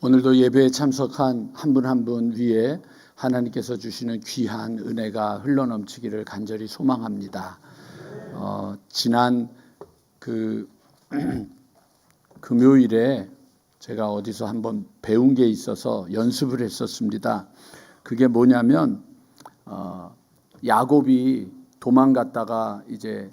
오늘도 예배에 참석한 한 분 한 분 위에 하나님께서 주시는 귀한 은혜가 흘러넘치기를 간절히 소망합니다. 지난 금요일에 제가 어디서 한번 배운 게 있어서 연습을 했었습니다. 그게 뭐냐면 야곱이 도망갔다가 이제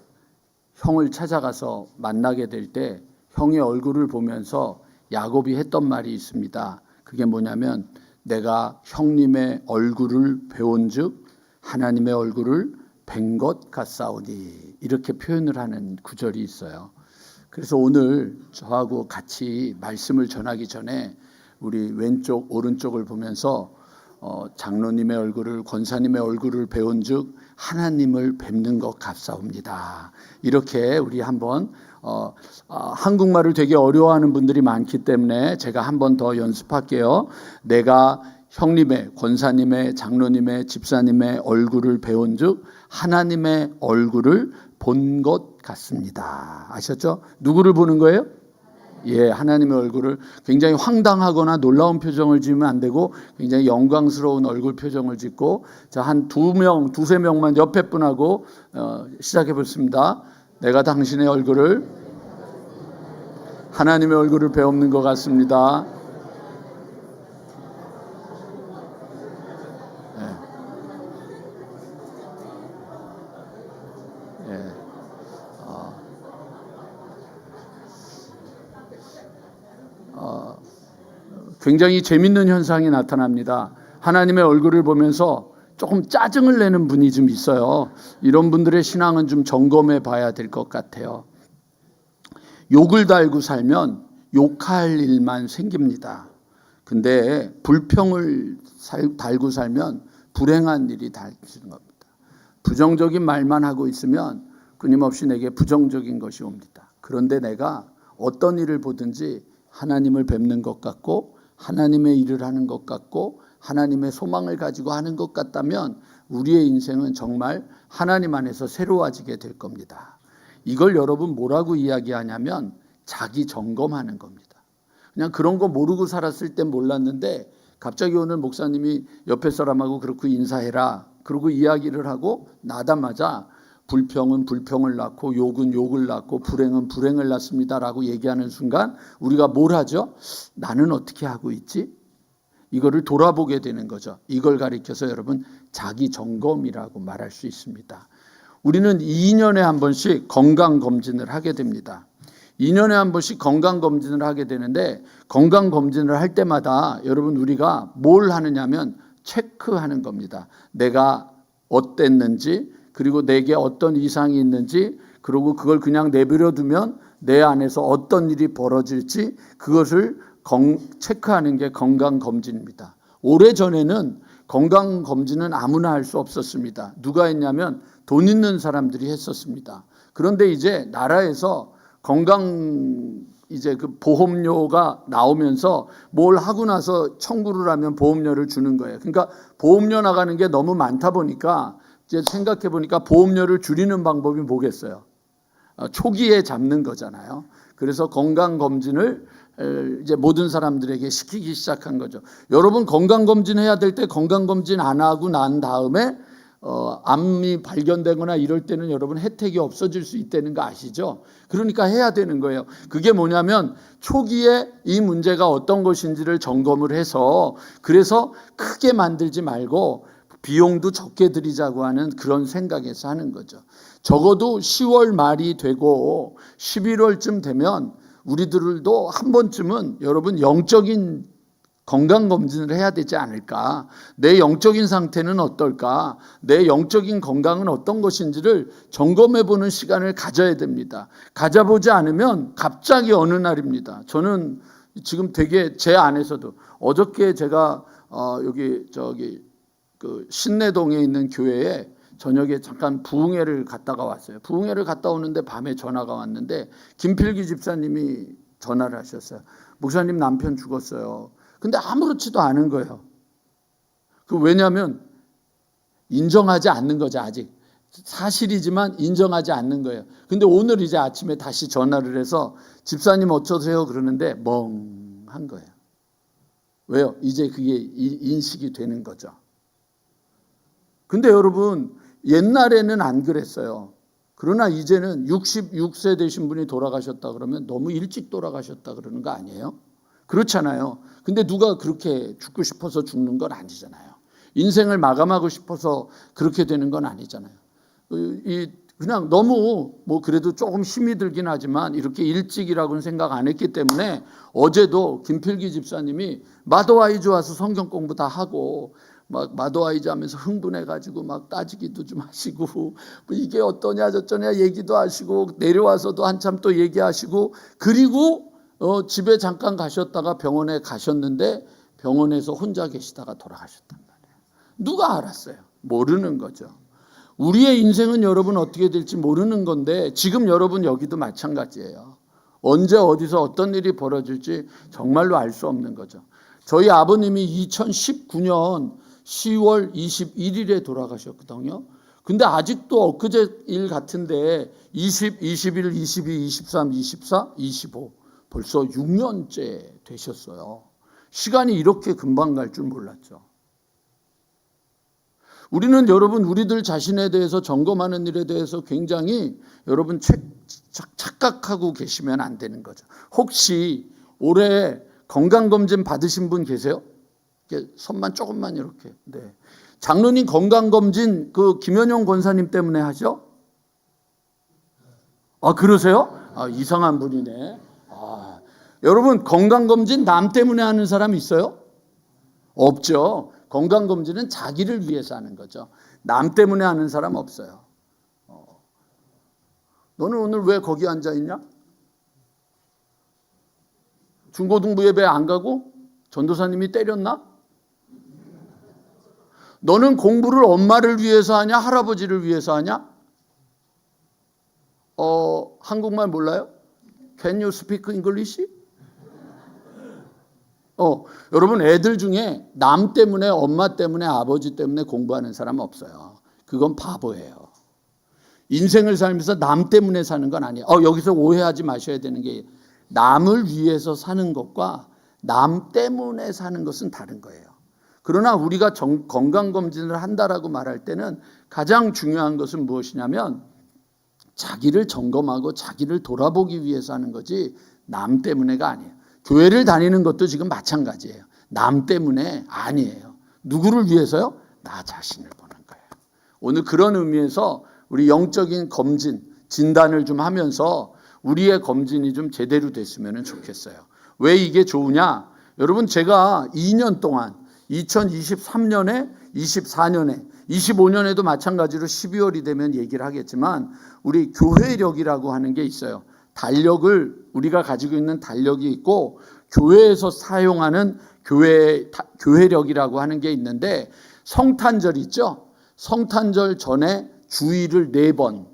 형을 찾아가서 만나게 될 때 형의 얼굴을 보면서 야곱이 했던 말이 있습니다. 그게 뭐냐면 내가 형님의 얼굴을 배운즉 하나님의 얼굴을 뵌 것 같사오니, 이렇게 표현을 하는 구절이 있어요. 그래서 오늘 저하고 같이 말씀을 전하기 전에 우리 왼쪽 오른쪽을 보면서 장로님의 얼굴을, 권사님의 얼굴을 배운즉 하나님을 뵙는 것 같사옵니다. 이렇게 우리 한번 한국말을 되게 어려워하는 분들이 많기 때문에 제가 한 번 더 연습할게요. 내가 형님의, 권사님의, 장로님의, 집사님의 얼굴을 배운즉 하나님의 얼굴을 본 것 같습니다. 아셨죠? 누구를 보는 거예요? 예, 하나님의 얼굴을. 굉장히 황당하거나 놀라운 표정을 지으면 안 되고 굉장히 영광스러운 얼굴 표정을 짓고, 자, 한 두세 명만 옆에 분하고 시작해 보겠습니다. 내가 당신의 얼굴을, 하나님의 얼굴을 배우는 것 같습니다. 굉장히 재밌는 현상이 나타납니다. 하나님의 얼굴을 보면서 조금 짜증을 내는 분이 좀 있어요. 이런 분들의 신앙은 좀 점검해 봐야 될 것 같아요. 욕을 달고 살면 욕할 일만 생깁니다. 근데 불평을 달고 살면 불행한 일이 닥치는 겁니다. 부정적인 말만 하고 있으면 끊임없이 내게 부정적인 것이 옵니다. 그런데 내가 어떤 일을 보든지 하나님을 뵙는 것 같고 하나님의 일을 하는 것 같고 하나님의 소망을 가지고 하는 것 같다면 우리의 인생은 정말 하나님 안에서 새로워지게 될 겁니다. 이걸 여러분 뭐라고 이야기하냐면 자기 점검하는 겁니다. 그냥 그런 거 모르고 살았을 땐 몰랐는데 갑자기 오늘 목사님이 옆에 사람하고 그렇게 인사해라 그러고 이야기를 하고 나다마자 불평은 불평을 낳고 욕은 욕을 낳고 불행은 불행을 낳습니다라고 얘기하는 순간 우리가 뭘 하죠? 나는 어떻게 하고 있지? 이거를 돌아보게 되는 거죠. 이걸 가리켜서 여러분 자기 점검이라고 말할 수 있습니다. 우리는 2년에 한 번씩 건강검진을 하게 됩니다. 2년에 한 번씩 건강검진을 하게 되는데 건강검진을 할 때마다 여러분 우리가 뭘 하느냐면 체크하는 겁니다. 내가 어땠는지, 그리고 내게 어떤 이상이 있는지, 그리고 그걸 그냥 내버려 두면 내 안에서 어떤 일이 벌어질지 그것을 체크하는 게 건강검진입니다. 오래전에는 건강검진은 아무나 할 수 없었습니다. 누가 했냐면 돈 있는 사람들이 했었습니다. 그런데 이제 나라에서 그 보험료가 나오면서 뭘 하고 나서 청구를 하면 보험료를 주는 거예요. 그러니까 보험료 나가는 게 너무 많다 보니까 이제 생각해 보니까 보험료를 줄이는 방법이 뭐겠어요? 초기에 잡는 거잖아요. 그래서 건강검진을 이제 모든 사람들에게 시키기 시작한 거죠. 여러분 건강검진 해야 될 때 건강검진 안 하고 난 다음에 암이 발견되거나 이럴 때는 여러분 혜택이 없어질 수 있다는 거 아시죠? 그러니까 해야 되는 거예요. 그게 뭐냐면 초기에 이 문제가 어떤 것인지를 점검을 해서 그래서 크게 만들지 말고 비용도 적게 들이자고 하는 그런 생각에서 하는 거죠. 적어도 10월 말이 되고 11월쯤 되면 우리들도 한 번쯤은 여러분 영적인 건강검진을 해야 되지 않을까? 내 영적인 상태는 어떨까? 내 영적인 건강은 어떤 것인지를 점검해보는 시간을 가져야 됩니다. 가져보지 않으면 갑자기 어느 날입니다. 저는 지금 되게 제 안에서도 어저께 제가 그 신내동에 있는 교회에 저녁에 잠깐 부흥회를 갔다가 왔어요. 부흥회를 갔다 오는데 밤에 전화가 왔는데 김필기 집사님이 전화를 하셨어요. 목사님 남편 죽었어요. 근데 아무렇지도 않은 거예요. 왜냐하면 인정하지 않는 거죠. 아직 사실이지만 인정하지 않는 거예요. 근데 오늘 이제 아침에 다시 전화를 해서 집사님 어쩌세요? 그러는데 멍한 거예요. 왜요? 이제 그게 인식이 되는 거죠. 근데 여러분, 옛날에는 안 그랬어요. 그러나 이제는 66세 되신 분이 돌아가셨다 그러면 너무 일찍 돌아가셨다 그러는 거 아니에요? 그렇잖아요. 근데 누가 그렇게 죽고 싶어서 죽는 건 아니잖아요. 인생을 마감하고 싶어서 그렇게 되는 건 아니잖아요. 그냥 너무 그래도 조금 힘이 들긴 하지만 이렇게 일찍이라고는 생각 안 했기 때문에 어제도 김필기 집사님이 마더와이즈 와서 성경 공부 다 하고 막 마더와이즈 하면서 흥분해가지고 막 따지기도 좀 하시고 뭐 이게 어떠냐 저쩌냐 얘기도 하시고 내려와서도 한참 또 얘기하시고 그리고 집에 잠깐 가셨다가 병원에 가셨는데 병원에서 혼자 계시다가 돌아가셨단 말이에요. 누가 알았어요? 모르는 거죠. 우리의 인생은 여러분 어떻게 될지 모르는 건데 지금 여러분 여기도 마찬가지예요. 언제 어디서 어떤 일이 벌어질지 정말로 알 수 없는 거죠. 저희 아버님이 2019년 10월 21일에 돌아가셨거든요. 근데 아직도 엊그제 일 같은데 20, 21, 22, 23, 24, 25 벌써 6년째 되셨어요. 시간이 이렇게 금방 갈 줄 몰랐죠. 우리는 여러분 우리들 자신에 대해서 점검하는 일에 대해서 굉장히 여러분 착각하고 계시면 안 되는 거죠. 혹시 올해 건강검진 받으신 분 계세요? 손만 조금만 이렇게. 네. 장로님 건강검진 그 김현용 권사님 때문에 하죠? 아, 그러세요? 아, 이상한 분이네. 아, 여러분 건강검진 남 때문에 하는 사람 있어요? 없죠. 건강검진은 자기를 위해서 하는 거죠. 남 때문에 하는 사람 없어요. 너는 오늘 왜 거기 앉아있냐? 중고등부 예배 안 가고? 전도사님이 때렸나? 너는 공부를 엄마를 위해서 하냐? 할아버지를 위해서 하냐? 한국말 몰라요? Can you speak English? 여러분 애들 중에 남 때문에 엄마 때문에 아버지 때문에 공부하는 사람 없어요. 그건 바보예요. 인생을 살면서 남 때문에 사는 건 아니에요. 여기서 오해하지 마셔야 되는 게 남을 위해서 사는 것과 남 때문에 사는 것은 다른 거예요. 그러나 우리가 건강검진을 한다라고 말할 때는 가장 중요한 것은 무엇이냐면 자기를 점검하고 자기를 돌아보기 위해서 하는 거지 남 때문에가 아니에요. 교회를 다니는 것도 지금 마찬가지예요. 남 때문에 아니에요. 누구를 위해서요? 나 자신을 보는 거예요. 오늘 그런 의미에서 우리 영적인 검진, 진단을 좀 하면서 우리의 검진이 좀 제대로 됐으면 좋겠어요. 왜 이게 좋으냐? 여러분 제가 2년 동안 2023년에 24년에 25년에도 마찬가지로 12월이 되면 얘기를 하겠지만 우리 교회력이라고 하는 게 있어요. 달력을 우리가 가지고 있는 달력이 있고 교회에서 사용하는 교회력이라고 하는 게 있는데 성탄절 있죠? 성탄절 전에 주일을 4번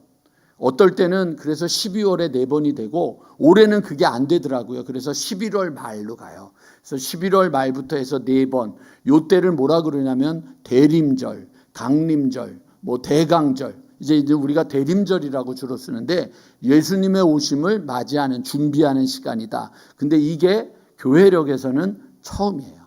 어떨 때는 그래서 12월에 4번이 되고 올해는 그게 안 되더라고요. 그래서 11월 말로 가요. 그래서 11월 말부터 해서 4번 요 때를 뭐라 그러냐면 대림절, 강림절, 대강절 이제 우리가 대림절이라고 주로 쓰는데 예수님의 오심을 맞이하는 준비하는 시간이다. 근데 이게 교회력에서는 처음이에요.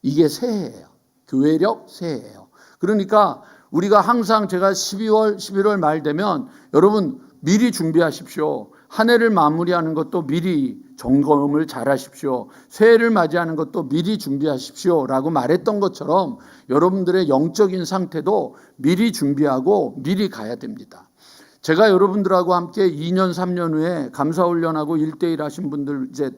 이게 새해예요. 교회력 새해예요. 그러니까 우리가 항상 제가 12월, 11월 말 되면 여러분 미리 준비하십시오. 한 해를 마무리하는 것도 미리 점검을 잘 하십시오. 새해를 맞이하는 것도 미리 준비하십시오. 라고 말했던 것처럼 여러분들의 영적인 상태도 미리 준비하고 미리 가야 됩니다. 제가 여러분들하고 함께 2년, 3년 후에 감사훈련하고 1대1 하신 분들, 이제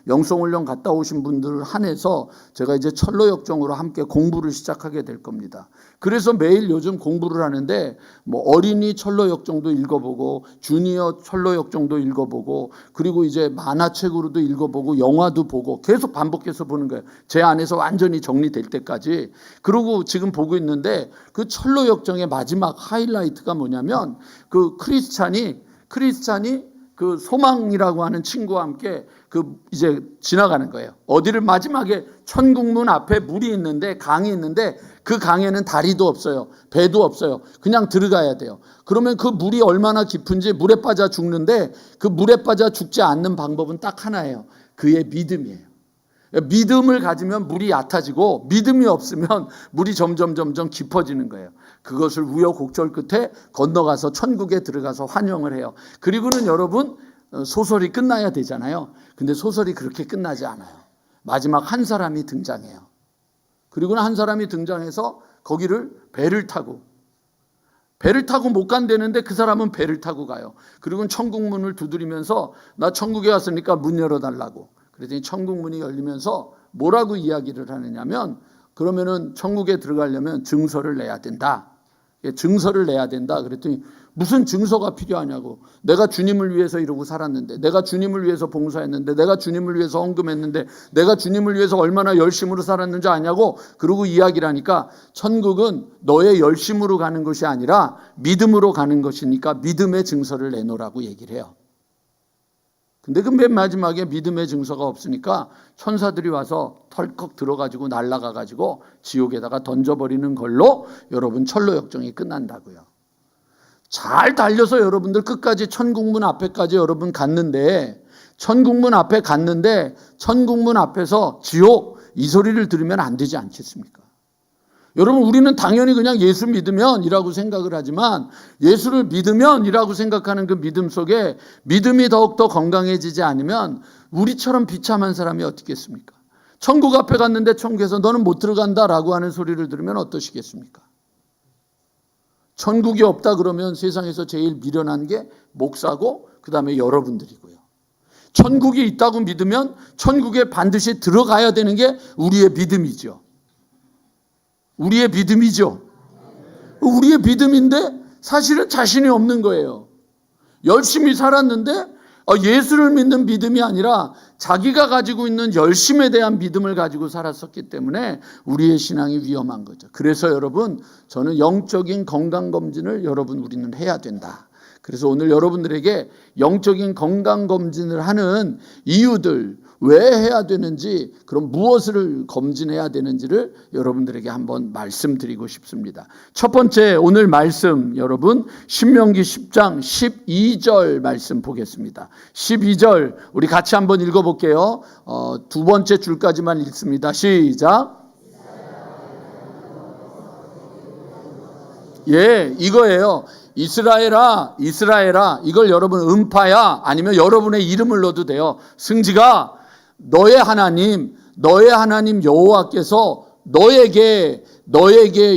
영성훈련 갔다 오신 분들을 한해서 제가 이제 철로역정으로 함께 공부를 시작하게 될 겁니다. 그래서 매일 요즘 공부를 하는데 어린이 철로역정도 읽어보고 주니어 철로역정도 읽어보고 그리고 이제 만화책으로도 읽어보고 영화도 보고 계속 반복해서 보는 거예요. 제 안에서 완전히 정리될 때까지. 그러고 지금 보고 있는데 그 철로역정의 마지막 하이라이트가 뭐냐면 그 크리스찬이 그 소망이라고 하는 친구와 함께 이제 지나가는 거예요. 어디를 마지막에 천국문 앞에 물이 있는데 강이 있는데 그 강에는 다리도 없어요. 배도 없어요. 그냥 들어가야 돼요. 그러면 그 물이 얼마나 깊은지 물에 빠져 죽는데 그 물에 빠져 죽지 않는 방법은 딱 하나예요. 그의 믿음이에요. 믿음을 가지면 물이 얕아지고 믿음이 없으면 물이 점점 깊어지는 거예요. 그것을 우여곡절 끝에 건너가서 천국에 들어가서 환영을 해요. 그리고는 여러분 소설이 끝나야 되잖아요. 근데 소설이 그렇게 끝나지 않아요. 마지막 한 사람이 등장해요. 그리고는 한 사람이 등장해서 거기를 배를 타고 못 간다는데 그 사람은 배를 타고 가요. 그리고는 천국 문을 두드리면서 나 천국에 왔으니까 문 열어달라고. 그랬더니 천국 문이 열리면서 뭐라고 이야기를 하느냐면 그러면은 천국에 들어가려면 증서를 내야 된다. 증서를 내야 된다. 그랬더니 무슨 증서가 필요하냐고. 내가 주님을 위해서 이러고 살았는데, 내가 주님을 위해서 봉사했는데, 내가 주님을 위해서 헌금했는데, 내가 주님을 위해서 얼마나 열심으로 살았는지 아냐고. 그러고 이야기를 하니까 천국은 너의 열심으로 가는 것이 아니라 믿음으로 가는 것이니까 믿음의 증서를 내놓으라고 얘기를 해요. 근데 그 맨 마지막에 믿음의 증서가 없으니까 천사들이 와서 털컥 들어가지고 날아가가지고 지옥에다가 던져버리는 걸로 여러분 철로 역정이 끝난다고요. 잘 달려서 여러분들 끝까지 천국문 앞에까지 여러분 갔는데 천국문 앞에 갔는데 천국문 앞에서 지옥 이 소리를 들으면 안 되지 않겠습니까? 여러분 우리는 당연히 그냥 예수 믿으면 이라고 생각을 하지만 예수를 믿으면 이라고 생각하는 그 믿음 속에 믿음이 더욱더 건강해지지 않으면 우리처럼 비참한 사람이 어떻겠습니까? 천국 앞에 갔는데 천국에서 너는 못 들어간다라고 하는 소리를 들으면 어떠시겠습니까? 천국이 없다 그러면 세상에서 제일 미련한 게 목사고 그 다음에 여러분들이고요. 천국이 있다고 믿으면 천국에 반드시 들어가야 되는 게 우리의 믿음이죠. 우리의 믿음이죠. 우리의 믿음인데 사실은 자신이 없는 거예요. 열심히 살았는데 예수를 믿는 믿음이 아니라 자기가 가지고 있는 열심에 대한 믿음을 가지고 살았었기 때문에 우리의 신앙이 위험한 거죠. 그래서 여러분 저는 영적인 건강검진을 우리는 해야 된다. 그래서 오늘 여러분들에게 영적인 건강검진을 하는 이유들 왜 해야 되는지 그럼 무엇을 검진해야 되는지를 여러분들에게 한번 말씀드리고 싶습니다. 첫 번째 오늘 말씀 여러분 신명기 10장 12절 말씀 보겠습니다. 12절 우리 같이 한번 읽어볼게요. 두 번째 줄까지만 읽습니다. 시작. 예, 이거예요. 이스라엘아 이스라엘아 이걸 여러분 음파야 아니면 여러분의 이름을 넣어도 돼요. 승지가 너의 하나님 여호와께서 너에게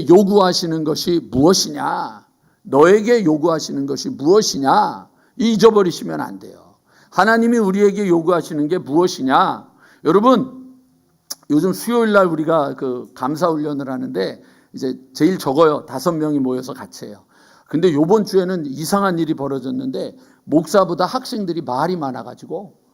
요구하시는 것이 무엇이냐? 너에게 요구하시는 것이 무엇이냐? 잊어버리시면 안 돼요. 하나님이 우리에게 요구하시는 게 무엇이냐? 여러분 요즘 수요일 날 우리가 그 감사 훈련을 하는데 이제 제일 적어요. 5명이 모여서 같이 해요. 근데 요번 주에는 이상한 일이 벌어졌는데 목사보다 학생들이 말이 많아가지고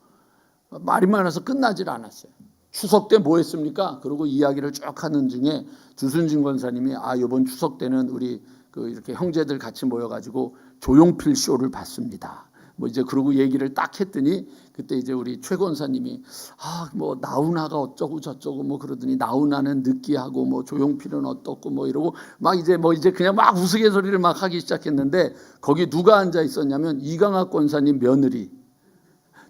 말이 많아서 끝나질 않았어요. 추석 때 뭐 했습니까? 그러고 이야기를 쭉 하는 중에 주순진 권사님이 이번 추석 때는 우리 이렇게 형제들 같이 모여가지고 조용필 쇼를 봤습니다. 뭐 이제 그러고 얘기를 딱 했더니 그때 이제 우리 최 권사님이 뭐 나훈아가 어쩌고 저쩌고 뭐 그러더니 나훈아는 느끼하고 뭐 조용필은 어떻고 뭐 이러고 막 이제 그냥 막 우스갯소리를 막 하기 시작했는데 거기 누가 앉아 있었냐면 이강학 권사님 며느리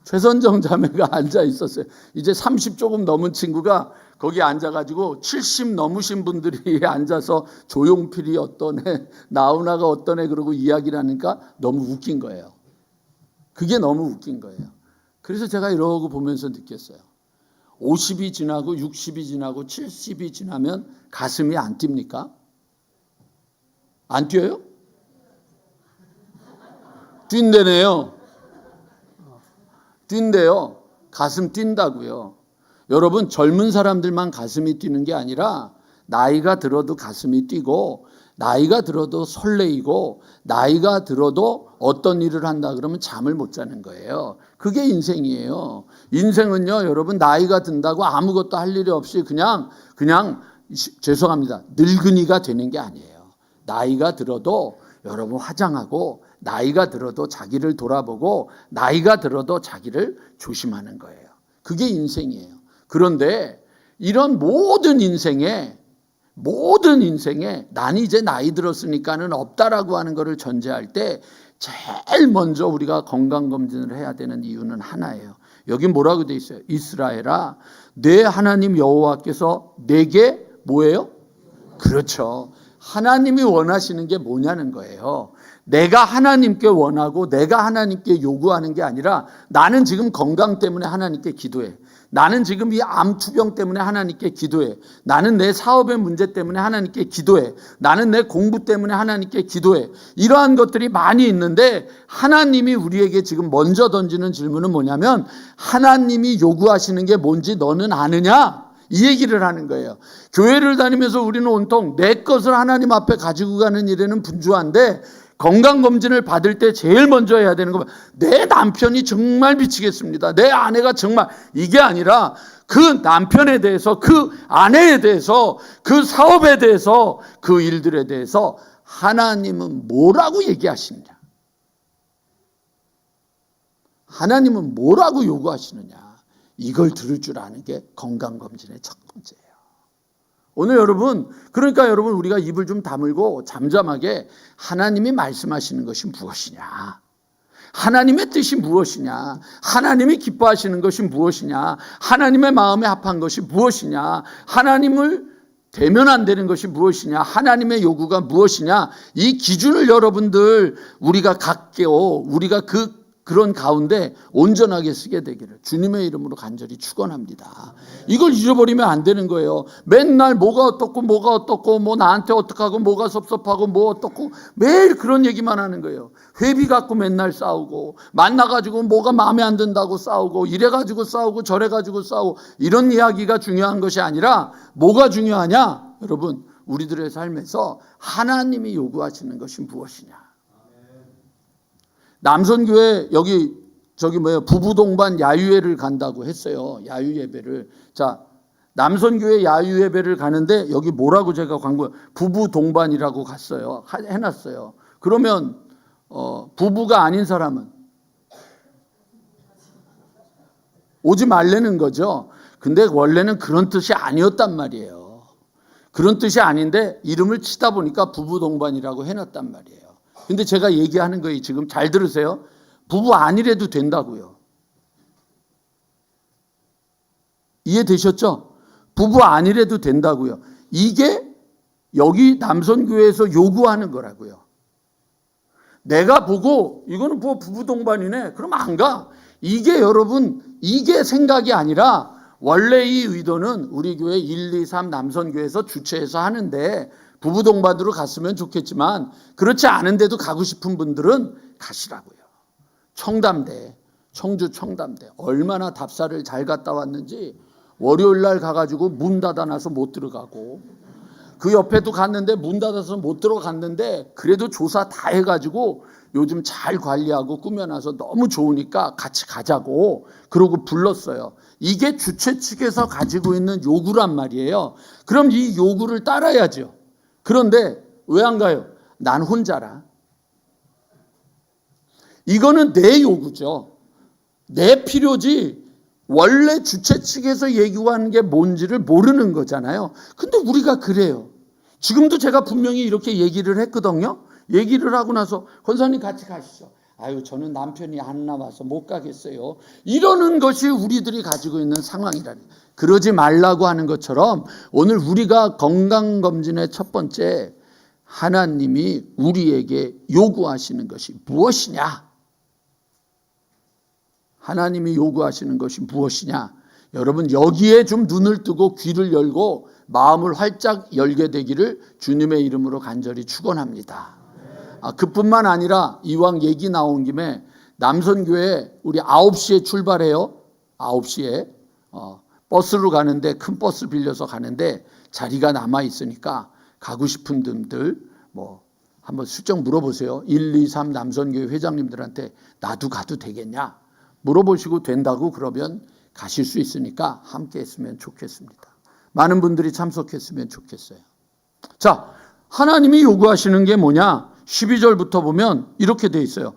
최선정 자매가 앉아 있었어요. 이제 30 조금 넘은 친구가 거기 앉아가지고 70 넘으신 분들이 앉아서 조용필이 어떠네, 나훈아가 어떠네 그러고 이야기를 하니까 너무 웃긴 거예요. 그게 너무 웃긴 거예요. 그래서 제가 이러고 보면서 느꼈어요. 50이 지나고 60이 지나고 70이 지나면 가슴이 안 뜁니까? 안 뛰어요? 뛴대네요. 뛴대요. 가슴 뛴다고요. 여러분 젊은 사람들만 가슴이 뛰는 게 아니라 나이가 들어도 가슴이 뛰고 나이가 들어도 설레이고 나이가 들어도 어떤 일을 한다 그러면 잠을 못 자는 거예요. 그게 인생이에요. 인생은요 여러분 나이가 든다고 아무것도 할 일이 없이 그냥 죄송합니다. 늙은이가 되는 게 아니에요. 나이가 들어도 여러분 화장하고 나이가 들어도 자기를 돌아보고 나이가 들어도 자기를 조심하는 거예요. 그게 인생이에요. 그런데 이런 모든 인생에 난 이제 나이 들었으니까는 없다라고 하는 것을 전제할 때 제일 먼저 우리가 건강검진을 해야 되는 이유는 하나예요. 여기 뭐라고 돼 있어요? 이스라엘아, 내 하나님 여호와께서 내게 뭐예요? 그렇죠. 하나님이 원하시는 게 뭐냐는 거예요. 내가 하나님께 원하고 내가 하나님께 요구하는 게 아니라 나는 지금 건강 때문에 하나님께 기도해. 나는 지금 이 암 투병 때문에 하나님께 기도해. 나는 내 사업의 문제 때문에 하나님께 기도해. 나는 내 공부 때문에 하나님께 기도해. 이러한 것들이 많이 있는데 하나님이 우리에게 지금 먼저 던지는 질문은 뭐냐면 하나님이 요구하시는 게 뭔지 너는 아느냐? 이 얘기를 하는 거예요. 교회를 다니면서 우리는 온통 내 것을 하나님 앞에 가지고 가는 일에는 분주한데 건강검진을 받을 때 제일 먼저 해야 되는 건 내 남편이 정말 미치겠습니다. 내 아내가 정말 이게 아니라 그 남편에 대해서 그 아내에 대해서 그 사업에 대해서 그 일들에 대해서 하나님은 뭐라고 얘기하시느냐. 하나님은 뭐라고 요구하시느냐. 이걸 들을 줄 아는 게 건강검진의 첫 번째예요. 오늘 여러분, 그러니까 여러분 우리가 입을 좀 다물고 잠잠하게 하나님이 말씀하시는 것이 무엇이냐, 하나님의 뜻이 무엇이냐, 하나님이 기뻐하시는 것이 무엇이냐, 하나님의 마음에 합한 것이 무엇이냐, 하나님을 되면 안 되는 것이 무엇이냐, 하나님의 요구가 무엇이냐, 이 기준을 여러분들 우리가 갖게요, 우리가 그런 가운데 온전하게 쓰게 되기를 주님의 이름으로 간절히 축원합니다. 이걸 잊어버리면 안 되는 거예요. 맨날 뭐가 어떻고 뭐 나한테 어떡하고 뭐가 섭섭하고 뭐 어떻고 매일 그런 얘기만 하는 거예요. 회비 갖고 맨날 싸우고 만나가지고 뭐가 마음에 안 든다고 싸우고 이래가지고 싸우고 저래가지고 싸우고 이런 이야기가 중요한 것이 아니라 뭐가 중요하냐? 여러분 우리들의 삶에서 하나님이 요구하시는 것이 무엇이냐. 남선교회 부부 동반 야유회를 간다고 했어요. 야유 예배를. 자, 남선교회 야유 예배를 가는데 여기 뭐라고 제가 부부 동반이라고 갔어요. 해놨어요. 그러면 부부가 아닌 사람은 오지 말라는 거죠. 근데 원래는 그런 뜻이 아니었단 말이에요. 그런 뜻이 아닌데 이름을 치다 보니까 부부 동반이라고 해놨단 말이에요. 근데 제가 얘기하는 거예요. 지금 잘 들으세요. 부부 아니래도 된다고요. 이해되셨죠? 부부 아니래도 된다고요. 이게 여기 남선교회에서 요구하는 거라고요. 내가 보고 이거는 뭐 부부 동반이네. 그럼 안 가. 이게 여러분 이게 생각이 아니라 원래 이 의도는 우리 교회 1, 2, 3 남선교회에서 주최해서 하는데 부부 동반으로 갔으면 좋겠지만 그렇지 않은데도 가고 싶은 분들은 가시라고요. 청담대, 청주 청담대 얼마나 답사를 잘 갔다 왔는지 월요일 날 가가지고 문 닫아놔서 못 들어가고 그 옆에도 갔는데 문 닫아서 못 들어갔는데 그래도 조사 다 해가지고 요즘 잘 관리하고 꾸며놔서 너무 좋으니까 같이 가자고 그러고 불렀어요. 이게 주최 측에서 가지고 있는 요구란 말이에요. 그럼 이 요구를 따라야죠. 그런데 왜 안 가요? 난 혼자라. 이거는 내 요구죠. 내 필요지 원래 주최 측에서 얘기하는 게 뭔지를 모르는 거잖아요. 근데 우리가 그래요. 지금도 제가 분명히 이렇게 얘기를 했거든요. 얘기를 하고 나서 권사님 같이 가시죠. 아유 저는 남편이 안 나와서 못 가겠어요. 이러는 것이 우리들이 가지고 있는 상황이라니. 그러지 말라고 하는 것처럼 오늘 우리가 건강검진의 첫 번째 하나님이 우리에게 요구하시는 것이 무엇이냐? 하나님이 요구하시는 것이 무엇이냐? 여러분 여기에 좀 눈을 뜨고 귀를 열고 마음을 활짝 열게 되기를 주님의 이름으로 간절히 축원합니다. 그뿐만 아니라 이왕 얘기 나온 김에 남선교회 우리 9시에 출발해요. 9시에 버스로 가는데 큰 버스 빌려서 가는데 자리가 남아 있으니까 가고 싶은 분들 뭐 한번 슬쩍 물어보세요. 1, 2, 3 남선교회 회장님들한테 나도 가도 되겠냐? 물어보시고 된다고 그러면 가실 수 있으니까 함께 했으면 좋겠습니다. 많은 분들이 참석했으면 좋겠어요. 자, 하나님이 요구하시는 게 뭐냐? 12절부터 보면 이렇게 돼 있어요.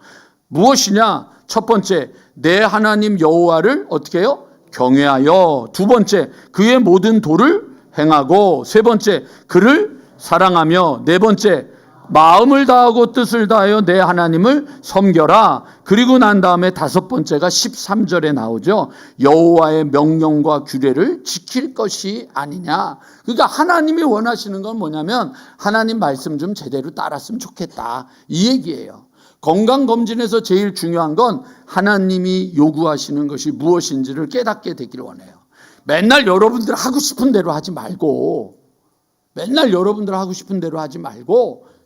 무엇이냐? 첫 번째, 내 하나님 여호와를 어떻게 해요? 경외하여. 두 번째, 그의 모든 도를 행하고. 세 번째, 그를 사랑하며. 네 번째, 마음을 다하고 뜻을 다하여 내 하나님을 섬겨라. 그리고 난 다음에 다섯 번째가 13절에 나오죠. 여호와의 명령과 규례를 지킬 것이 아니냐. 그러니까 하나님이 원하시는 건 뭐냐면 하나님 말씀 좀 제대로 따랐으면 좋겠다, 이 얘기예요. 건강검진에서 제일 중요한 건 하나님이 요구하시는 것이 무엇인지를 깨닫게 되기를 원해요. 맨날 여러분들 하고 싶은 대로 하지 말고,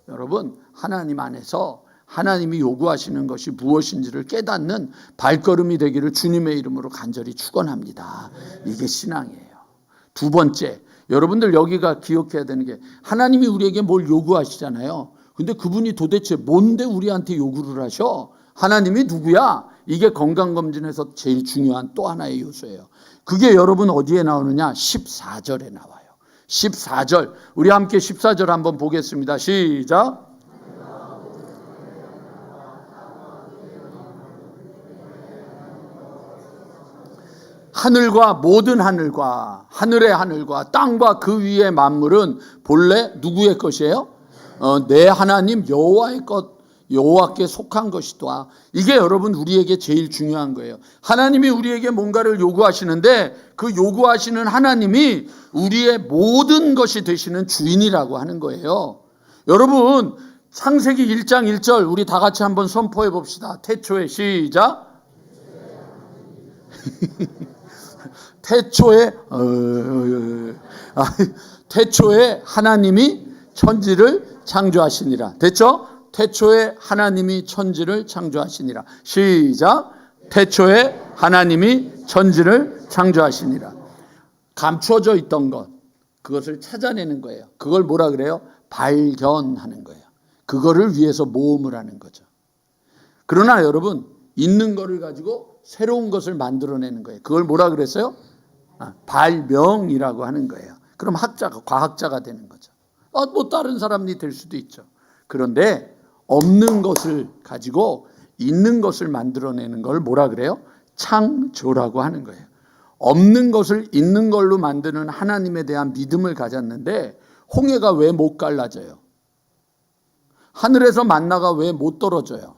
여러분 하나님 안에서 하나님이 요구하시는 것이 무엇인지를 깨닫는 발걸음이 되기를 주님의 이름으로 간절히 축원합니다. 이게 신앙이에요. 두 번째, 여러분들 여기가 기억해야 되는 게, 하나님이 우리에게 뭘 요구하시잖아요. 근데 그분이 도대체 뭔데 우리한테 요구를 하셔? 하나님이 누구야? 이게 건강검진에서 제일 중요한 또 하나의 요소예요. 그게 여러분 어디에 나오느냐? 14절에 나와요. 14절, 우리 함께 14절 한번 보겠습니다. 시작. 하늘과 모든 하늘과 하늘의 하늘과 땅과 그 위의 만물은 본래 누구의 것이에요? 내 하나님 여호와의 것, 여호와께 속한 것이다. 이게 여러분 우리에게 제일 중요한 거예요. 하나님이 우리에게 뭔가를 요구하시는데 그 요구하시는 하나님이 우리의 모든 것이 되시는 주인이라고 하는 거예요. 여러분 창세기 1장 1절 우리 다 같이 한번 선포해 봅시다. 태초에, 시작. 태초에 하나님이 천지를 창조하시니라. 됐죠? 태초에 하나님이 천지를 창조하시니라. 시작. 태초에 하나님이 천지를 창조하시니라. 감추어져 있던 것, 그것을 찾아내는 거예요. 그걸 뭐라 그래요? 발견하는 거예요. 그거를 위해서 모험을 하는 거죠. 그러나 여러분, 있는 거를 가지고 새로운 것을 만들어내는 거예요. 그걸 뭐라 그랬어요? 발명이라고 하는 거예요. 그럼 학자가, 과학자가 되는 거죠. 뭐 다른 사람이 될 수도 있죠. 그런데 없는 것을 가지고 있는 것을 만들어내는 걸 뭐라 그래요? 창조라고 하는 거예요. 없는 것을 있는 걸로 만드는 하나님에 대한 믿음을 가졌는데 홍해가 왜 못 갈라져요? 하늘에서 만나가 왜 못 떨어져요?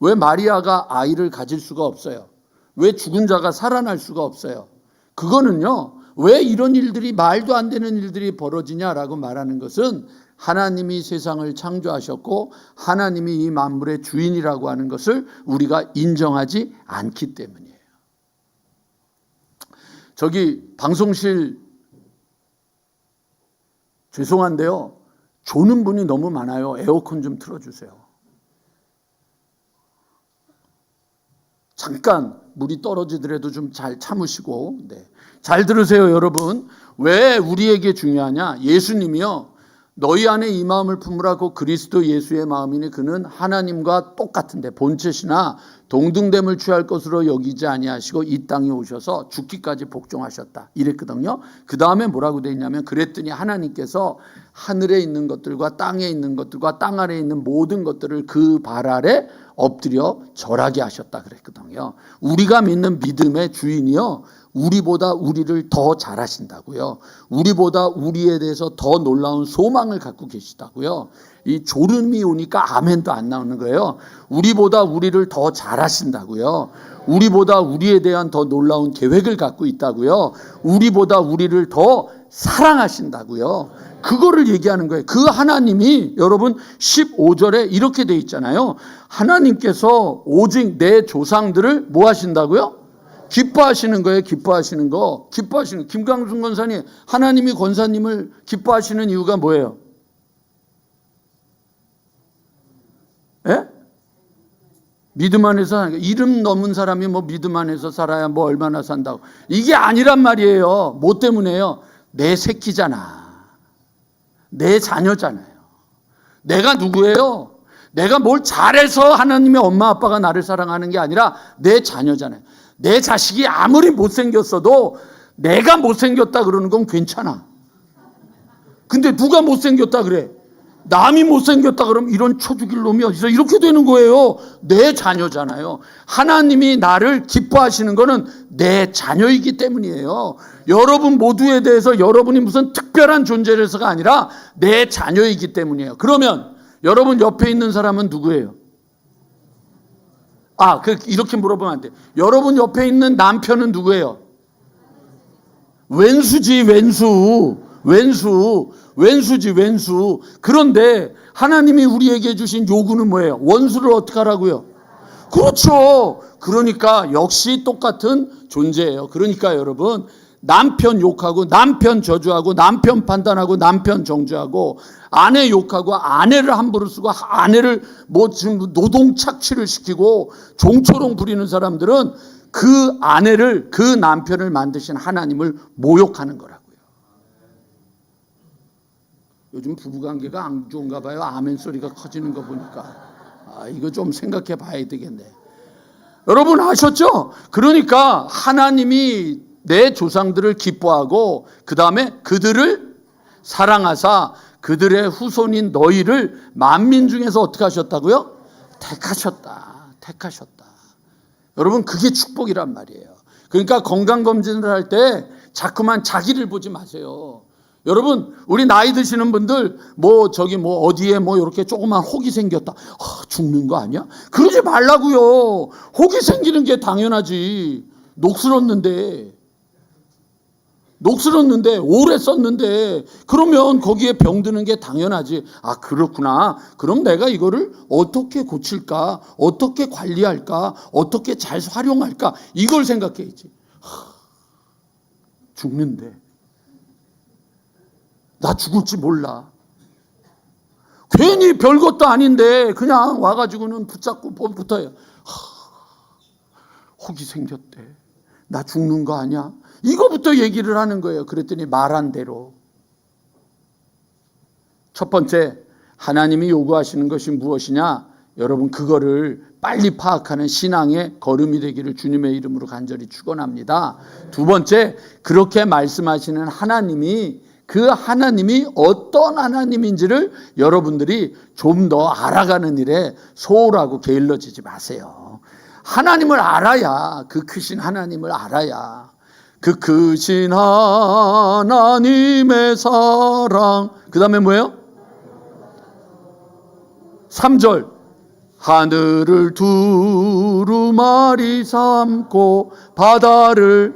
왜 마리아가 아이를 가질 수가 없어요? 왜 죽은 자가 살아날 수가 없어요? 그거는요, 왜 이런 일들이, 말도 안 되는 일들이 벌어지냐라고 말하는 것은 하나님이 세상을 창조하셨고 하나님이 이 만물의 주인이라고 하는 것을 우리가 인정하지 않기 때문이에요. 저기 방송실 죄송한데요, 조는 분이 너무 많아요. 에어컨 좀 틀어주세요. 잠깐 물이 떨어지더라도 좀 잘 참으시고. 네. 잘 들으세요, 여러분. 왜 우리에게 중요하냐? 예수님이요, 너희 안에 이 마음을 품으라고 그리스도 예수의 마음이니 그는 하나님과 똑같은데 본체시나 동등됨을 취할 것으로 여기지 아니하시고 이 땅에 오셔서 죽기까지 복종하셨다, 이랬거든요. 그 다음에 뭐라고 되어 있냐면, 그랬더니 하나님께서 하늘에 있는 것들과 땅에 있는 것들과 땅 아래에 있는 모든 것들을 그 발 아래 엎드려 절하게 하셨다 그랬거든요. 우리가 믿는 믿음의 주인이요, 우리보다 우리를 더 잘하신다고요. 우리보다 우리에 대해서 더 놀라운 소망을 갖고 계시다고요. 이 졸음이 오니까 아멘도 안 나오는 거예요. 우리보다 우리를 더 잘하신다고요. 우리보다 우리에 대한 더 놀라운 계획을 갖고 있다고요. 우리보다 우리를 더 사랑하신다고요. 그거를 얘기하는 거예요. 그 하나님이 여러분 15절에 이렇게 돼 있잖아요. 하나님께서 오직 내 조상들을 뭐 하신다고요? 기뻐하시는 거예요. 기뻐하시는 거. 기뻐하시는, 김강순 권사님, 하나님이 권사님을 기뻐하시는 이유가 뭐예요? 예? 믿음 안에서, 이름 넘은 사람이 뭐 믿음 안에서 살아야 뭐 얼마나 산다고. 이게 아니란 말이에요. 뭐 때문에요? 내 새끼잖아. 내 자녀잖아요. 내가 누구예요? 내가 뭘 잘해서 하나님의 엄마 아빠가 나를 사랑하는 게 아니라 내 자녀잖아요. 내 자식이 아무리 못생겼어도 내가 못생겼다 그러는 건 괜찮아. 근데 누가 못생겼다 그래? 남이 못생겼다 그러면 이런 쳐 죽일 놈이 어디서, 이렇게 되는 거예요. 내 자녀잖아요. 하나님이 나를 기뻐하시는 거는 내 자녀이기 때문이에요. 여러분 모두에 대해서 여러분이 무슨 특별한 존재라서가 아니라 내 자녀이기 때문이에요. 그러면 여러분 옆에 있는 사람은 누구예요? 이렇게 물어보면 안 돼. 여러분 옆에 있는 남편은 누구예요? 왼수지, 왼수지, 왼수. 그런데 하나님이 우리에게 주신 요구는 뭐예요? 원수를 어떻게 하라고요? 그렇죠. 그러니까 역시 똑같은 존재예요. 그러니까 여러분, 남편 욕하고 남편 저주하고 남편 판단하고 남편 정죄하고 아내 욕하고 아내를 함부로 쓰고 아내를 지금 노동 착취를 시키고 종초롱 부리는 사람들은 그 아내를, 그 남편을 만드신 하나님을 모욕하는 거라고요. 요즘 부부관계가 안 좋은가 봐요. 아멘 소리가 커지는 거 보니까. 이거 좀 생각해 봐야 되겠네. 여러분 아셨죠? 그러니까 하나님이 내 조상들을 기뻐하고 그 다음에 그들을 사랑하사 그들의 후손인 너희를 만민 중에서 어떻게 하셨다고요? 택하셨다. 여러분 그게 축복이란 말이에요. 그러니까 건강검진을 할 때 자꾸만 자기를 보지 마세요. 여러분 우리 나이 드시는 분들 어디에 이렇게 조그만 혹이 생겼다. 죽는 거 아니야? 그러지 말라고요. 혹이 생기는 게 당연하지. 녹슬었는데 오래 썼는데 그러면 거기에 병드는 게 당연하지. 그렇구나. 그럼 내가 이거를 어떻게 고칠까? 어떻게 관리할까? 어떻게 잘 활용할까? 이걸 생각해야지. 죽는데 나 죽을지 몰라. 괜히 별것도 아닌데 그냥 와가지고는 붙잡고 붙어요. 혹이 생겼대. 나 죽는 거 아니야? 이거부터 얘기를 하는 거예요. 그랬더니 말한 대로. 첫 번째, 하나님이 요구하시는 것이 무엇이냐? 여러분 그거를 빨리 파악하는 신앙의 걸음이 되기를 주님의 이름으로 간절히 축원합니다. 두 번째, 그렇게 말씀하시는 하나님이 그 하나님이 어떤 하나님인지를 여러분들이 좀 더 알아가는 일에 소홀하고 게을러지지 마세요. 하나님을 알아야, 그 크신 하나님을 알아야, 그 크신 하나님의 사랑, 그 다음에 뭐예요? 3절, 하늘을 두루마리 삼고 바다를,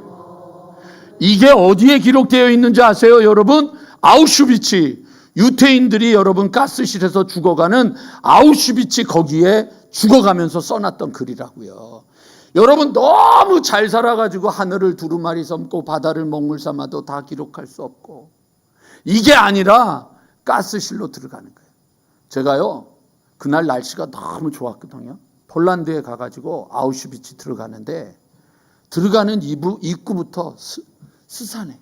이게 어디에 기록되어 있는지 아세요 여러분? 아우슈비츠, 유태인들이 여러분 가스실에서 죽어가는 아우슈비츠, 거기에 죽어가면서 써놨던 글이라고요. 여러분 너무 잘 살아가지고 하늘을 두루마리 삼고 바다를 먹물 삼아도 다 기록할 수 없고, 이게 아니라 가스실로 들어가는 거예요. 제가요 그날 날씨가 너무 좋았거든요. 폴란드에 가가지고 아우슈비츠 들어가는데, 들어가는 입구부터 스산해.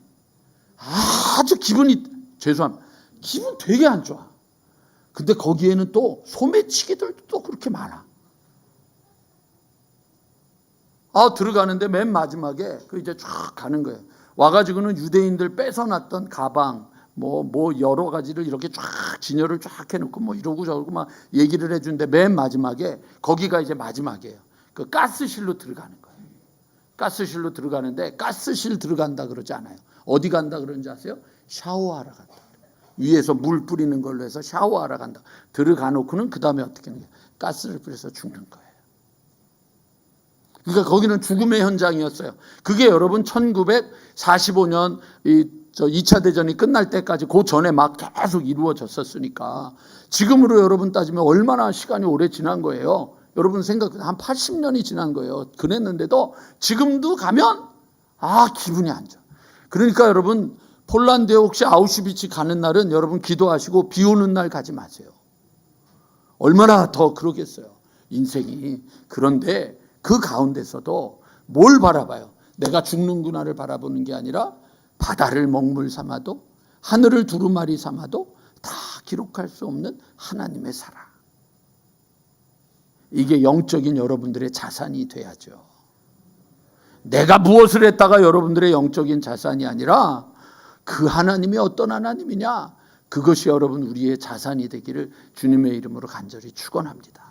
아주 기분이, 죄송합니다, 기분 되게 안 좋아. 근데 거기에는 또 소매치기들도 또 그렇게 많아. 들어가는데 맨 마지막에 이제 쫙 가는 거예요. 와가지고는 유대인들 뺏어놨던 가방, 여러 가지를 이렇게 쫙 진열을 쫙 해놓고 이러고 저러고 막 얘기를 해주는데, 맨 마지막에 거기가 이제 마지막이에요. 그 가스실로 들어가는 거예요. 가스실로 들어가는데, 가스실 들어간다 그러지 않아요. 어디 간다 그러는지 아세요? 샤워하러 간다. 위에서 물 뿌리는 걸로 해서 샤워하러 간다. 들어가 놓고는 그 다음에 어떻게 하는 거예요? 가스를 뿌려서 죽는 거예요. 그러니까 거기는 죽음의 현장이었어요. 그게 여러분 1945년 2차 대전이 끝날 때까지 그 전에 막 계속 이루어졌었으니까, 지금으로 여러분 따지면 얼마나 시간이 오래 지난 거예요. 여러분 생각해, 한 80년이 지난 거예요. 그랬는데도 지금도 가면 기분이 안 좋아. 그러니까 여러분 폴란드에 혹시 아우슈비츠 가는 날은 여러분 기도하시고, 비 오는 날 가지 마세요. 얼마나 더 그러겠어요, 인생이. 그런데 그 가운데서도 뭘 바라봐요? 내가 죽는구나를 바라보는 게 아니라 바다를 먹물 삼아도, 하늘을 두루마리 삼아도 다 기록할 수 없는 하나님의 사랑. 이게 영적인 여러분들의 자산이 돼야죠. 내가 무엇을 했다가 여러분들의 영적인 자산이 아니라 그 하나님이 어떤 하나님이냐, 그것이 여러분 우리의 자산이 되기를 주님의 이름으로 간절히 축원합니다.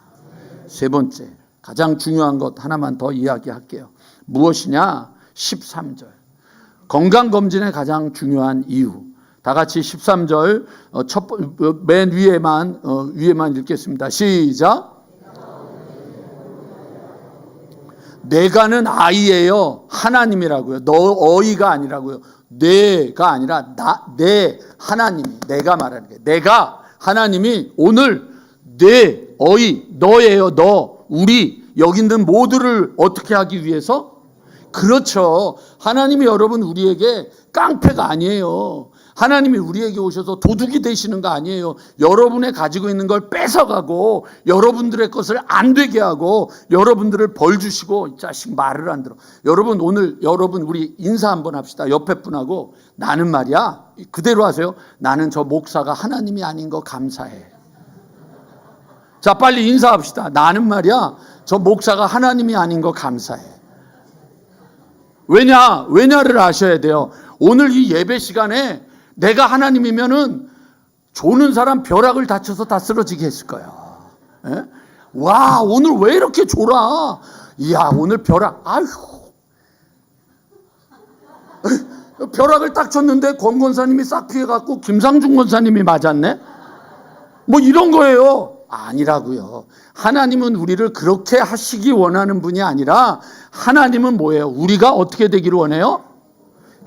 세 번째, 가장 중요한 것 하나만 더 이야기할게요. 무엇이냐? 13절. 건강검진의 가장 중요한 이유. 다 같이 13절 맨 위에만 읽겠습니다. 시작. 내가는 아이예요. 하나님이라고요. 너희가 아니라고요. 내가 아니라 내 하나님이, 내가 말하는 게, 내가 하나님이 오늘 너예요. 너, 우리 여기 있는 모두를 어떻게 하기 위해서? 그렇죠. 하나님이 여러분 우리에게 깡패가 아니에요. 하나님이 우리에게 오셔서 도둑이 되시는 거 아니에요. 여러분의 가지고 있는 걸 뺏어가고 여러분들의 것을 안 되게 하고 여러분들을 벌 주시고, 이 자식 말을 안 들어. 여러분 오늘 우리 인사 한번 합시다. 옆에 분하고 나는 말이야, 그대로 하세요. 나는 저 목사가 하나님이 아닌 거 감사해. 자, 빨리 인사합시다. 나는 말이야, 저 목사가 하나님이 아닌 거 감사해. 왜냐를 아셔야 돼요. 오늘 이 예배 시간에 내가 하나님이면은 조는 사람 벼락을 다쳐서 다 쓰러지게 했을 거야. 예? 와, 오늘 왜 이렇게 졸아? 이야, 오늘 벼락, 아휴. 벼락을 딱 쳤는데 권 권사님이 싹 피해갖고 김상중 권사님이 맞았네? 뭐 이런 거예요. 아니라고요. 하나님은 우리를 그렇게 하시기 원하는 분이 아니라, 하나님은 뭐예요? 우리가 어떻게 되기를 원해요?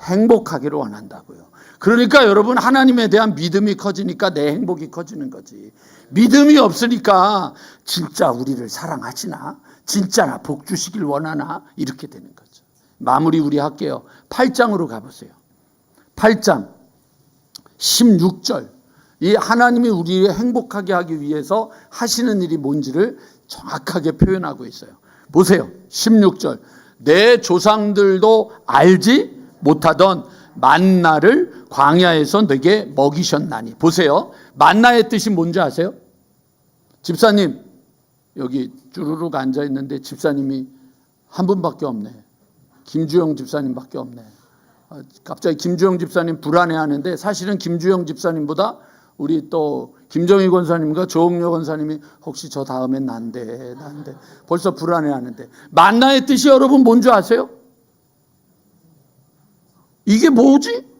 행복하기를 원한다고요. 그러니까 여러분, 하나님에 대한 믿음이 커지니까 내 행복이 커지는 거지. 믿음이 없으니까 진짜 우리를 사랑하시나? 진짜 나 복 주시길 원하나? 이렇게 되는 거죠. 마무리 우리 할게요. 8장으로 가보세요. 8장 16절. 이 하나님이 우리를 행복하게 하기 위해서 하시는 일이 뭔지를 정확하게 표현하고 있어요. 보세요. 16절. 내 조상들도 알지 못하던 만나를 광야에서 내게 먹이셨나니. 보세요. 만나의 뜻이 뭔지 아세요? 집사님, 여기 쭈루룩 앉아 있는데 집사님이 한 분밖에 없네. 김주영 집사님밖에 없네. 갑자기 김주영 집사님 불안해하는데, 사실은 김주영 집사님보다 우리 또 김정희 권사님과 조홍려 권사님이 혹시 저 다음엔 난데 벌써 불안해하는데, 만나의 뜻이 여러분 뭔지 아세요? 이게 뭐지?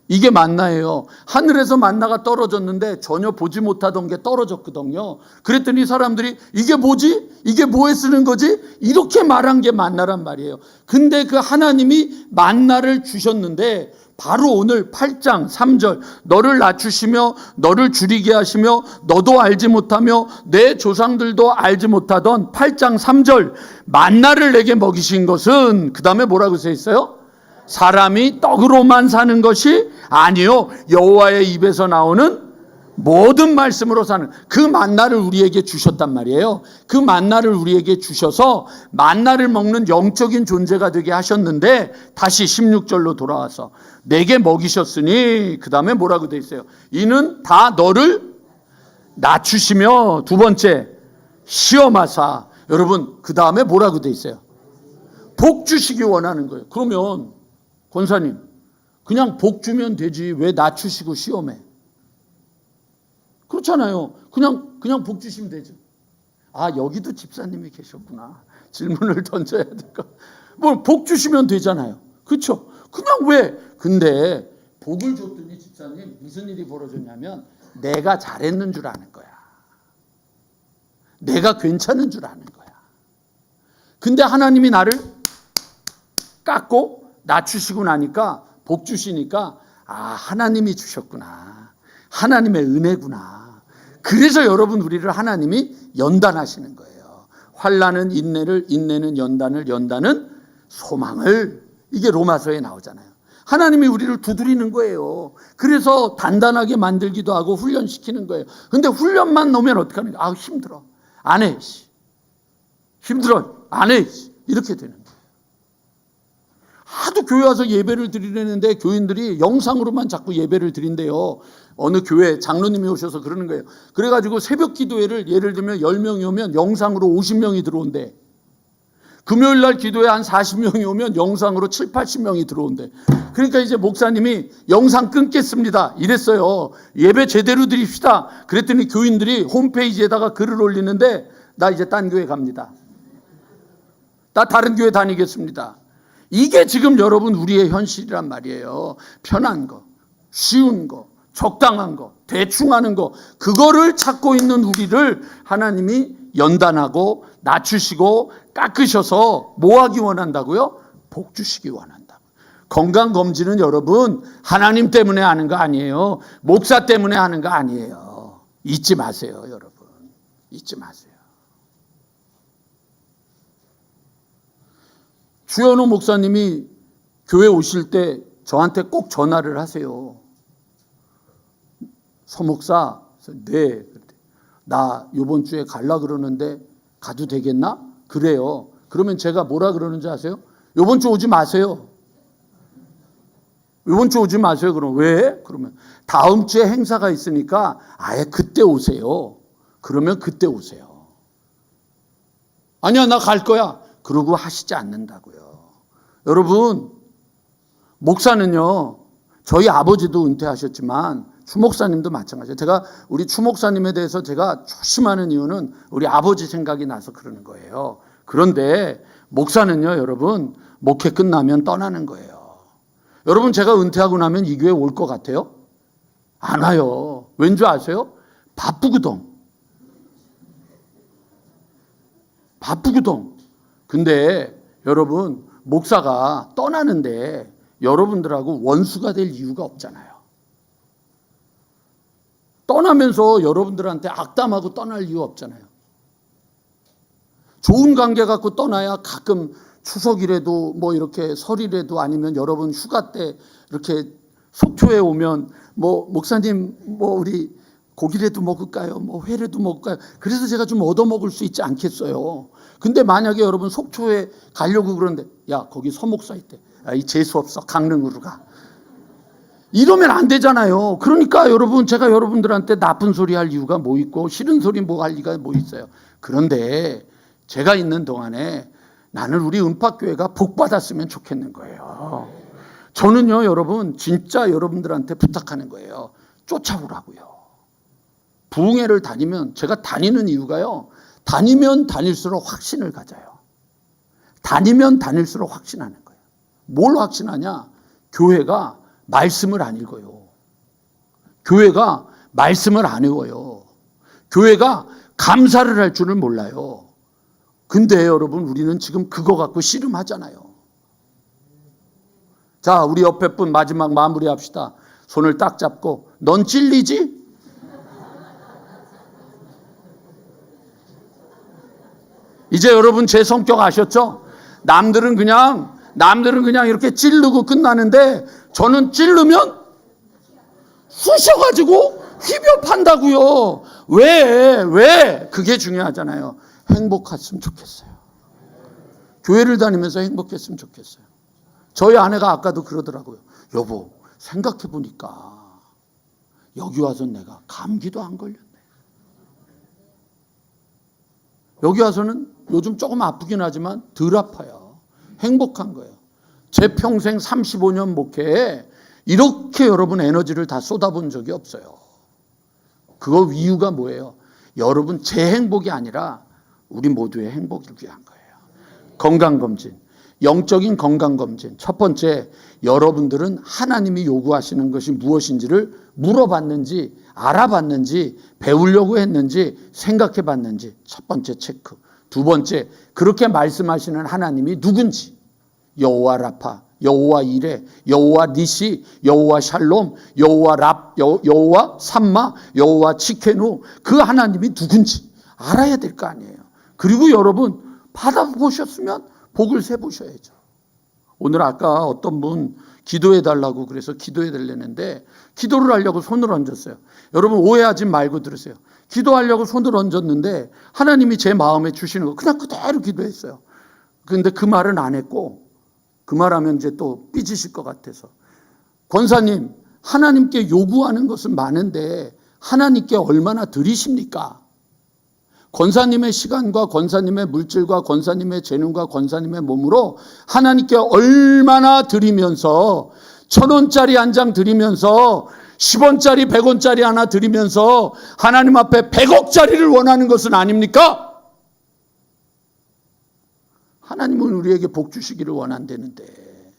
이게 만나예요. 하늘에서 만나가 떨어졌는데 전혀 보지 못하던 게 떨어졌거든요. 그랬더니 사람들이 이게 뭐지? 이게 뭐에 쓰는 거지? 이렇게 말한 게 만나란 말이에요. 근데 그 하나님이 만나를 주셨는데, 바로 오늘 8장 3절, 너를 낮추시며 너를 줄이게 하시며 너도 알지 못하며 내 조상들도 알지 못하던 8장 3절 만나를 내게 먹이신 것은, 그 다음에 뭐라고 써 있어요? 사람이 떡으로만 사는 것이 아니요 여호와의 입에서 나오는 모든 말씀으로 사는, 그 만나를 우리에게 주셨단 말이에요. 그 만나를 우리에게 주셔서 만나를 먹는 영적인 존재가 되게 하셨는데, 다시 16절로 돌아와서 내게 먹이셨으니, 그 다음에 뭐라고 돼 있어요? 이는 다 너를 낮추시며, 두 번째 시험하사. 여러분, 그 다음에 뭐라고 돼 있어요? 복 주시기 원하는 거예요. 그러면 권사님, 그냥 복 주면 되지 왜 낮추시고 시험해? 그렇잖아요. 그냥 복 주시면 되죠. 아, 여기도 집사님이 계셨구나. 질문을 던져야 될까? 뭐 복 주시면 되잖아요. 그렇죠? 그냥 왜? 근데 복을 줬더니 집사님 무슨 일이 벌어졌냐면, 내가 잘했는 줄 아는 거야. 내가 괜찮은 줄 아는 거야. 근데 하나님이 나를 깎고 낮추시고 나니까, 복 주시니까, 아, 하나님이 주셨구나. 하나님의 은혜구나. 그래서 여러분 우리를 하나님이 연단하시는 거예요. 환난은 인내를, 인내는 연단을, 연단은 소망을. 이게 로마서에 나오잖아요. 하나님이 우리를 두드리는 거예요. 그래서 단단하게 만들기도 하고 훈련시키는 거예요. 근데 훈련만 놓으면 어떡하는 거야? 아, 힘들어. 안 해. 힘들어. 안 해. 이렇게 되는 거예요. 하도 교회 와서 예배를 드리려는데 교인들이 영상으로만 자꾸 예배를 드린대요. 어느 교회 장로님이 오셔서 그러는 거예요. 그래가지고 새벽 기도회를 예를 들면 10명이 오면 영상으로 50명이 들어온대. 금요일 날 기도회 한 40명이 오면 영상으로 7, 80명이 들어온대. 그러니까 이제 목사님이 영상 끊겠습니다 이랬어요. 예배 제대로 드립시다. 그랬더니 교인들이 홈페이지에다가 글을 올리는데, 나 이제 딴 교회 갑니다. 나 다른 교회 다니겠습니다. 이게 지금 여러분 우리의 현실이란 말이에요. 편한 거. 쉬운 거, 적당한 거, 대충 하는 거, 그거를 찾고 있는 우리를 하나님이 연단하고 낮추시고 깎으셔서 뭐 하기 원한다고요? 복 주시기 원한다. 건강검진은 여러분 하나님 때문에 하는 거 아니에요. 목사 때문에 하는 거 아니에요. 잊지 마세요, 여러분. 잊지 마세요. 주현호 목사님이 교회 오실 때 저한테 꼭 전화를 하세요. 서 목사, 네. 나 이번 주에 갈라 그러는데 가도 되겠나? 그래요. 그러면 제가 뭐라 그러는지 아세요? 이번 주 오지 마세요. 이번 주 오지 마세요. 그럼 왜? 그러면 다음 주에 행사가 있으니까 아예 그때 오세요. 그러면 그때 오세요. 아니야, 나 갈 거야. 그러고 하시지 않는다고요. 여러분, 목사는요, 저희 아버지도 은퇴하셨지만 추목사님도 마찬가지예요. 제가 우리 추목사님에 대해서 제가 조심하는 이유는 우리 아버지 생각이 나서 그러는 거예요. 그런데 목사는요, 여러분, 목회 끝나면 떠나는 거예요. 여러분, 제가 은퇴하고 나면 이 교회 올 것 같아요? 안 와요. 왠지 아세요? 바쁘거든. 바쁘거든. 근데 여러분, 목사가 떠나는데 여러분들하고 원수가 될 이유가 없잖아요. 떠나면서 여러분들한테 악담하고 떠날 이유 없잖아요. 좋은 관계 갖고 떠나야 가끔 추석이라도 뭐 이렇게 설이라도 아니면 여러분 휴가 때 이렇게 속초에 오면 뭐 목사님 뭐 우리 고기라도 먹을까요? 뭐 회라도 먹을까요? 그래서 제가 좀 얻어먹을 수 있지 않겠어요. 근데 만약에 여러분 속초에 가려고 그러는데 야 거기 서목사 있대. 야, 이 재수 없어. 강릉으로 가. 이러면 안 되잖아요. 그러니까 여러분 제가 여러분들한테 나쁜 소리 할 이유가 뭐 있고 싫은 소리 뭐 할 이유가 뭐 있어요. 그런데 제가 있는 동안에 나는 우리 은팍교회가 복 받았으면 좋겠는 거예요. 저는요 여러분 진짜 여러분들한테 부탁하는 거예요. 쫓아오라고요. 부흥회를 다니면 제가 다니는 이유가요. 다니면 다닐수록 확신을 가져요. 다니면 다닐수록 확신하는 거예요. 뭘 확신하냐? 교회가 말씀을 안 읽어요. 교회가 말씀을 안 외워요. 교회가 감사를 할 줄을 몰라요. 근데 여러분 우리는 지금 그거 갖고 씨름하잖아요. 자, 우리 옆에 분 마지막 마무리합시다. 손을 딱 잡고 넌 찔리지? 이제 여러분 제 성격 아셨죠? 남들은 그냥 이렇게 찌르고 끝나는데 저는 찌르면 쑤셔가지고 휘벼 판다고요. 왜? 그게 중요하잖아요. 행복했으면 좋겠어요. 교회를 다니면서 행복했으면 좋겠어요. 저희 아내가 아까도 그러더라고요. 여보, 생각해보니까 여기 와서 내가 감기도 안 걸렸네. 여기 와서는 요즘 조금 아프긴 하지만 덜 아파요. 행복한 거예요. 제 평생 35년 목회에 이렇게 여러분 에너지를 다 쏟아본 적이 없어요. 그거 이유가 뭐예요? 여러분 제 행복이 아니라 우리 모두의 행복을 위한 거예요. 건강검진, 영적인 건강검진. 첫 번째, 여러분들은 하나님이 요구하시는 것이 무엇인지를 물어봤는지, 알아봤는지, 배우려고 했는지, 생각해봤는지. 첫 번째 체크. 두 번째, 그렇게 말씀하시는 하나님이 누군지. 여호와 라파, 여호와 이레, 여호와 니시, 여호와 샬롬, 여호와 삼마, 여호와 치케누. 그 하나님이 누군지 알아야 될 거 아니에요. 그리고 여러분 받아보셨으면 복을 세보셔야죠. 오늘 아까 어떤 분 기도해 달라고 그래서 기도해 달라는데 기도를 하려고 손을 얹었어요. 여러분 오해하지 말고 들으세요. 기도하려고 손을 얹었는데 하나님이 제 마음에 주시는 거 그냥 그대로 기도했어요. 그런데 그 말은 안 했고 그 말하면 이제 또 삐지실 것 같아서 권사님 하나님께 요구하는 것은 많은데 하나님께 얼마나 드리십니까? 권사님의 시간과 권사님의 물질과 권사님의 재능과 권사님의 몸으로 하나님께 얼마나 드리면서 1,000원짜리 한 장 드리면서 10원짜리 100원짜리 하나 드리면서 하나님 앞에 100억짜리를 원하는 것은 아닙니까? 하나님은 우리에게 복 주시기를 원한다는데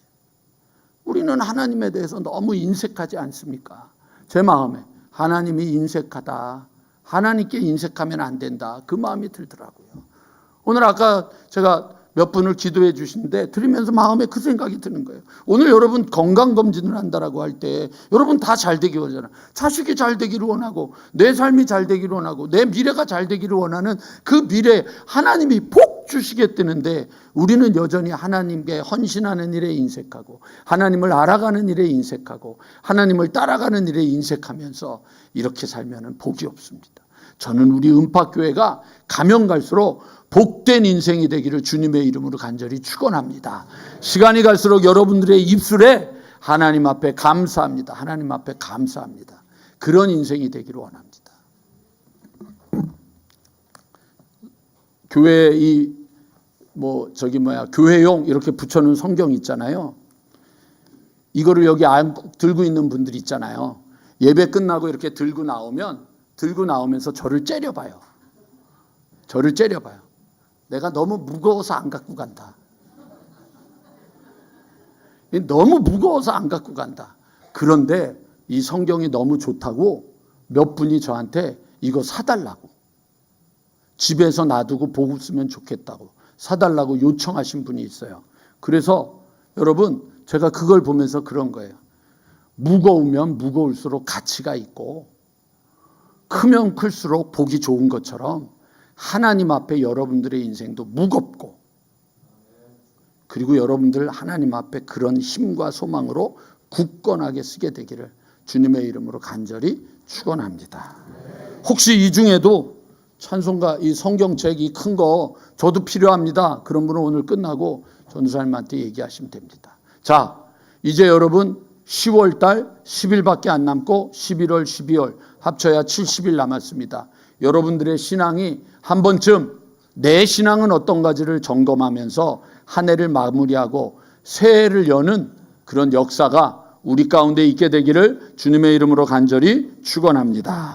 우리는 하나님에 대해서 너무 인색하지 않습니까? 제 마음에 하나님이 인색하다, 하나님께 인색하면 안 된다, 그 마음이 들더라고요. 오늘 아까 제가 몇 분을 기도해 주시는데 들으면서 마음에 그 생각이 드는 거예요. 오늘 여러분 건강검진을 한다라고 할 때 여러분 다 잘 되기 원하잖아요. 자식이 잘 되기를 원하고 내 삶이 잘 되기를 원하고 내 미래가 잘 되기를 원하는 그 미래 하나님이 복 주시겠다는데 우리는 여전히 하나님께 헌신하는 일에 인색하고 하나님을 알아가는 일에 인색하고 하나님을 따라가는 일에 인색하면서 이렇게 살면 복이 없습니다. 저는 우리 은팍교회가 가면 갈수록 복된 인생이 되기를 주님의 이름으로 간절히 축원합니다. 시간이 갈수록 여러분들의 입술에 하나님 앞에 감사합니다. 하나님 앞에 감사합니다. 그런 인생이 되기를 원합니다. 교회에 교회용 이렇게 붙여놓은 성경 있잖아요. 이거를 여기 들고 있는 분들 있잖아요. 예배 끝나고 이렇게 들고 나오면서 저를 째려봐요. 내가 너무 무거워서 안 갖고 간다. 너무 무거워서 안 갖고 간다. 그런데 이 성경이 너무 좋다고 몇 분이 저한테 이거 사달라고, 집에서 놔두고 보고 쓰면 좋겠다고 사달라고 요청하신 분이 있어요. 그래서 여러분 제가 그걸 보면서 그런 거예요. 무거우면 무거울수록 가치가 있고 크면 클수록 복이 좋은 것처럼 하나님 앞에 여러분들의 인생도 무겁고, 그리고 여러분들 하나님 앞에 그런 힘과 소망으로 굳건하게 쓰게 되기를 주님의 이름으로 간절히 축원합니다. 혹시 이 중에도 찬송가 이 성경책 이 큰 거 저도 필요합니다, 그런 분은 오늘 끝나고 전도사님한테 얘기하시면 됩니다. 자, 이제 여러분 10월달 10일밖에 안 남고 11월 12월 합쳐야 70일 남았습니다. 여러분들의 신앙이 한 번쯤 내 신앙은 어떤가지를 점검하면서 한 해를 마무리하고 새해를 여는 그런 역사가 우리 가운데 있게 되기를 주님의 이름으로 간절히 축원합니다.